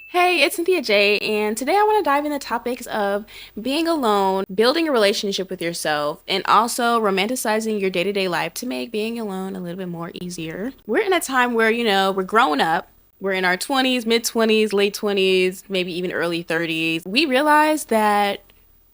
Hey, it's Cynthia J, and today I want to dive into topics of being alone, building a relationship with yourself, and also romanticizing your day-to-day life to make being alone a little bit more easier. We're in a time where, we're growing up. We're in our 20s, mid 20s, late 20s, maybe even early 30s. We realize that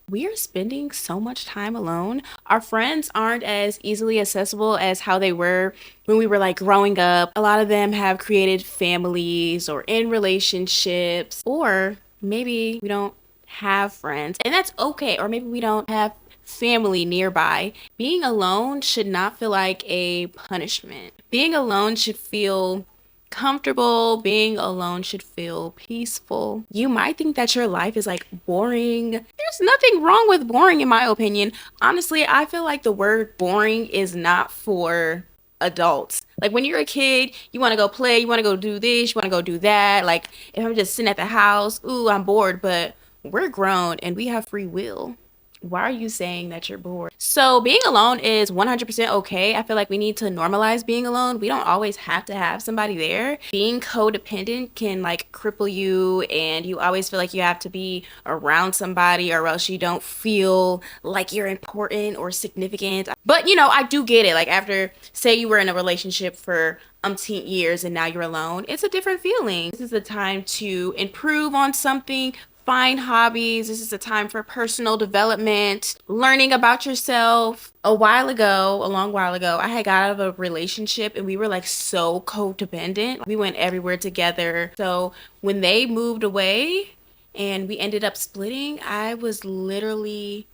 we are spending so much time alone. Our friends aren't as easily accessible as how they were when we were like growing up. A lot of them have created families or in relationships, or maybe we don't have friends, and that's okay. Or maybe we don't have family nearby. Being alone should not feel like a punishment. Being alone should feel comfortable. Being alone should feel peaceful. You might think that your life is like boring. There's nothing wrong with boring, in my opinion. Honestly, I feel like the word boring is not for adults. Like when you're a kid, you want to go play, you want to go do this, you want to go do that. Like if I'm just sitting at the house, ooh, I'm bored, but we're grown and we have free will. Why are you saying that you're bored? So being alone is 100% okay. I feel like we need to normalize being alone. We don't always have to have somebody there. Being codependent can like cripple you, and you always feel like you have to be around somebody or else you don't feel like you're important or significant. But I do get it. Like after, say you were in a relationship for umpteen years and now you're alone, it's a different feeling. This is the time to improve on something, find hobbies. This is a time for personal development, learning about yourself. A long while ago, I had got out of a relationship and we were like so codependent. We went everywhere together. So when they moved away and we ended up splitting, I was literally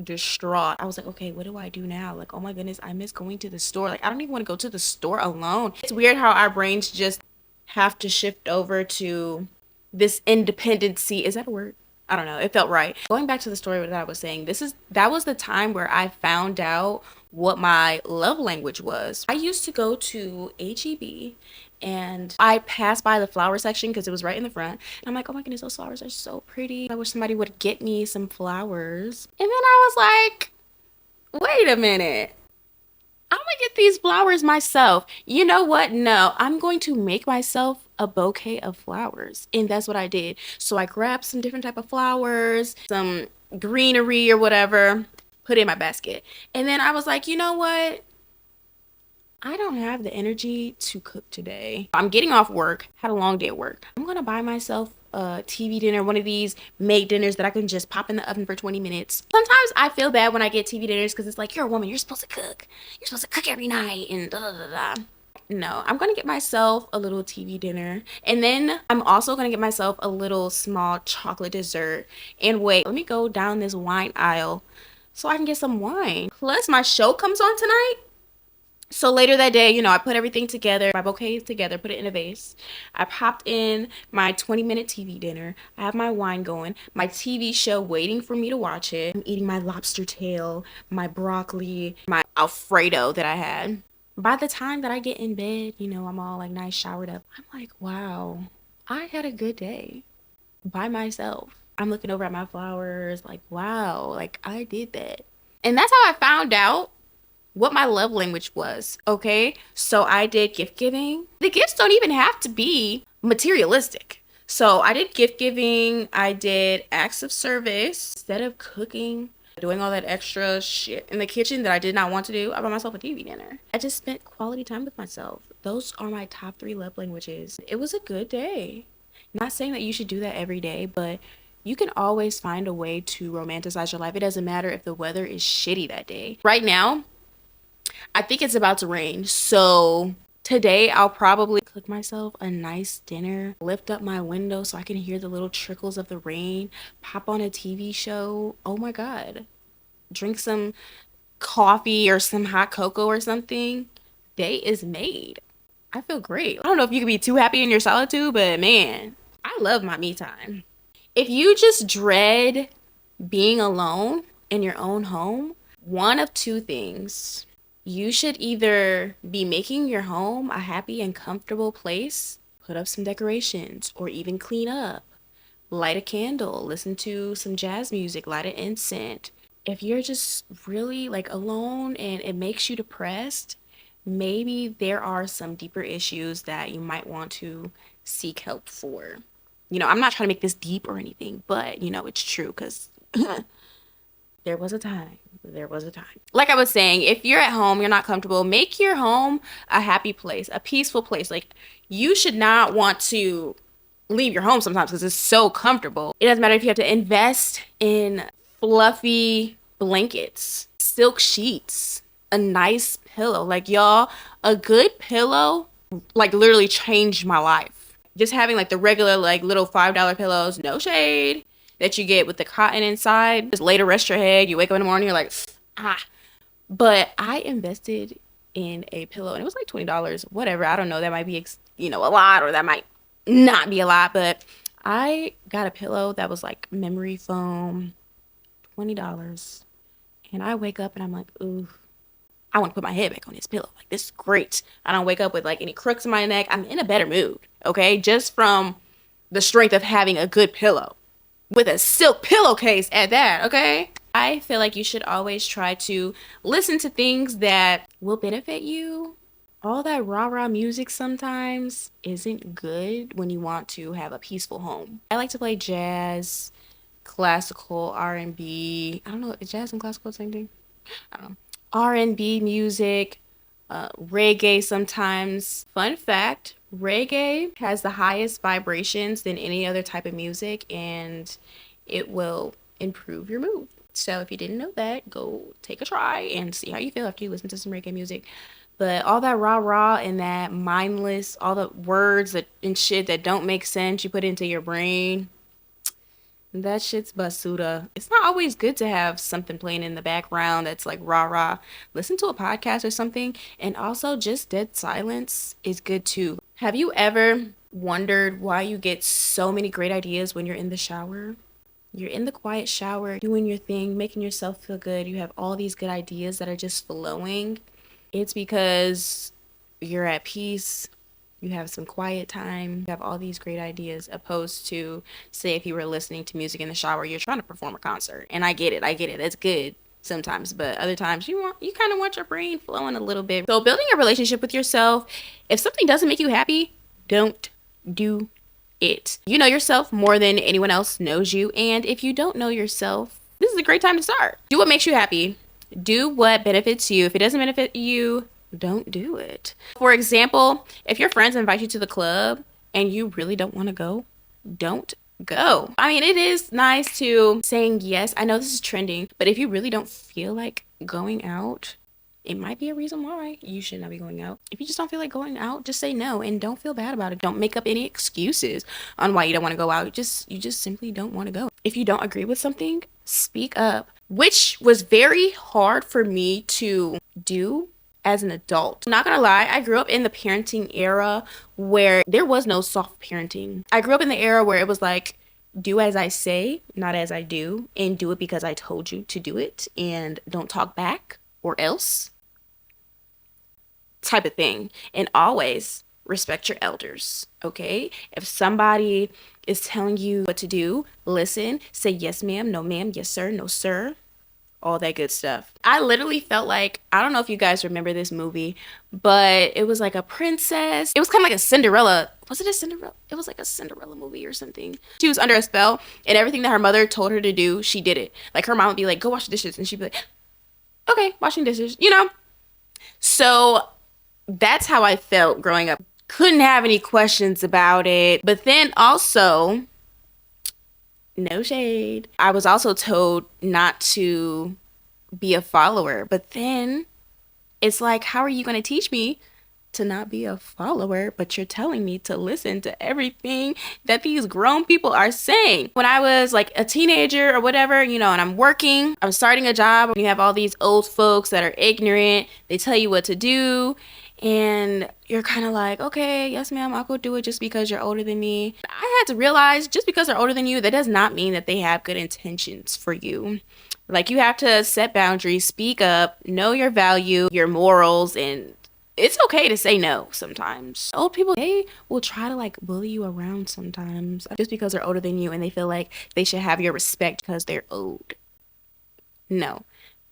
distraught. I was like, okay, what do I do now? Like, oh my goodness, I miss going to the store. Like, I don't even want to go to the store alone. It's weird how our brains just have to shift over to this independency. Is that a word? I don't know. It felt right. Going back to the story that I was saying, that was the time where I found out what my love language was. I used to go to HEB and I passed by the flower section because it was right in the front. And I'm like, oh my goodness, those flowers are so pretty. I wish somebody would get me some flowers. And then I was like, wait a minute. I'm gonna get these flowers myself. You know what? No, I'm going to make myself a bouquet of flowers. And that's what I did. So I grabbed some different type of flowers, some greenery or whatever, put it in my basket. And then I was like, you know what? I don't have the energy to cook today. I'm getting off work, had a long day at work. I'm gonna buy myself a TV dinner, one of these made dinners that I can just pop in the oven for 20 minutes. Sometimes I feel bad when I get TV dinners because it's like, you're a woman, you're supposed to cook. You're supposed to cook every night and da da da da. No, I'm gonna get myself a little TV dinner, and then I'm also gonna get myself a little small chocolate dessert. And wait, let me go down this wine aisle so I can get some wine. Plus, my show comes on tonight. So later that day, I put everything together, my bouquets together, put it in a vase. I popped in my 20-minute TV dinner. I have my wine going, my TV show waiting for me to watch it. I'm eating my lobster tail, my broccoli, my Alfredo that I had. By the time that I get in bed, I'm all like nice showered up. I'm like, wow, I had a good day by myself. I'm looking over at my flowers, like, wow, like I did that. And that's how I found out what my love language was. Okay, so I did gift giving. The gifts don't even have to be materialistic. So I did gift giving, I did acts of service. Instead of cooking, doing all that extra shit in the kitchen that I did not want to do, I bought myself a TV dinner. I just spent quality time with myself. Those are my top 3 love languages. It was a good day. Not saying that you should do that every day, but you can always find a way to romanticize your life. It doesn't matter if the weather is shitty that day. Right now, I think it's about to rain. So today I'll probably cook myself a nice dinner, lift up my window so I can hear the little trickles of the rain, pop on a TV show. Oh my God. Drink some coffee or some hot cocoa or something. Day is made. I feel great. I don't know if you can be too happy in your solitude, but man, I love my me time. If you just dread being alone in your own home, one of two things. You should either be making your home a happy and comfortable place, put up some decorations, or even clean up, light a candle, listen to some jazz music, light an incense. If you're just really like alone and it makes you depressed, maybe there are some deeper issues that you might want to seek help for. I'm not trying to make this deep or anything, but it's true because there was a time. There was a time. Like I was saying, if you're at home, you're not comfortable, make your home a happy place, a peaceful place. Like, you should not want to leave your home sometimes because it's so comfortable. It doesn't matter if you have to invest in fluffy blankets, silk sheets, a nice pillow. Like, y'all, a good pillow, like, literally changed my life. Just having, like, the regular, like, little $5 pillows, no shade, that you get with the cotton inside. Just lay to rest your head. You wake up in the morning, you're like, ah. But I invested in a pillow, and it was like $20. Whatever. I don't know. That might be, a lot, or that might not be a lot. But I got a pillow that was like memory foam, $20. And I wake up and I'm like, ooh, I want to put my head back on this pillow. Like, this is great. I don't wake up with like any crooks in my neck. I'm in a better mood. Okay. Just from the strength of having a good pillow with a silk pillowcase at that. Okay. I feel like you should always try to listen to things that will benefit you. All that rah-rah music sometimes isn't good when you want to have a peaceful home. I like to play jazz, classical, R&B. I don't know, is jazz and classical the same thing? I don't know. R&B music, reggae sometimes. Fun fact, reggae has the highest vibrations than any other type of music, and it will improve your mood. So if you didn't know that, go take a try and see how you feel after you listen to some reggae music. But all that rah-rah and that mindless, all the words that and shit that don't make sense you put into your brain, that shit's basura. It's not always good to have something playing in the background that's like rah-rah. Listen to a podcast or something. And also, just dead silence is good too. Have you ever wondered why you get so many great ideas when you're in the shower? You're in the quiet shower, doing your thing, making yourself feel good. You have all these good ideas that are just flowing. It's because you're at peace. You have some quiet time. You have all these great ideas, opposed to, say, if you were listening to music in the shower, you're trying to perform a concert. And I get it. It's good sometimes, but other times you kind of want your brain flowing a little bit. So building a relationship with yourself, if something doesn't make you happy, don't do it. You know yourself more than anyone else knows you, and if you don't know yourself, this is a great time to start. Do what makes you happy. Do what benefits you. If it doesn't benefit you, don't do it. For example, if your friends invite you to the club and you really don't want to go, don't go. I mean, it is nice to saying yes. I know this is trending, but if you really don't feel like going out, it might be a reason why you should not be going out. If you just don't feel like going out, just say no and don't feel bad about it. Don't make up any excuses on why you don't want to go out. You just simply don't want to go. If you don't agree with something, speak up, which was very hard for me to do as an adult. I'm not gonna lie, I grew up in the parenting era where there was no soft parenting. I grew up in the era where it was like, do as I say, not as I do, and do it because I told you to do it, and don't talk back or else type of thing. And always respect your elders, okay? If somebody is telling you what to do, listen, say yes ma'am, no ma'am, yes sir, no sir, all that good stuff. I literally felt like, I don't know if you guys remember this movie, but it was like a princess. It was kind of like a Cinderella. Was it a Cinderella? It was like a Cinderella movie or something. She was under a spell, and everything that her mother told her to do, she did it. Like, her mom would be like, go wash the dishes, and she'd be like, okay, washing dishes, So that's how I felt growing up. Couldn't have any questions about it. But then also, no shade, I was also told not to be a follower. But then it's like, how are you going to teach me to not be a follower, but you're telling me to listen to everything that these grown people are saying? When I was like a teenager or whatever, and I'm working, I'm starting a job, and you have all these old folks that are ignorant. They tell you what to do, and you're kind of like, okay, yes ma'am, I'll go do it just because you're older than me. I had to realize, just because they're older than you, that does not mean that they have good intentions for you. Like, you have to set boundaries, speak up, know your value, your morals, and it's okay to say no sometimes. Old people, they will try to like bully you around sometimes just because they're older than you, and they feel like they should have your respect because they're old. No.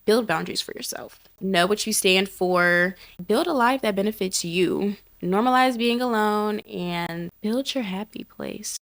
Build boundaries for yourself. Know what you stand for. Build a life that benefits you. Normalize being alone and build your happy place.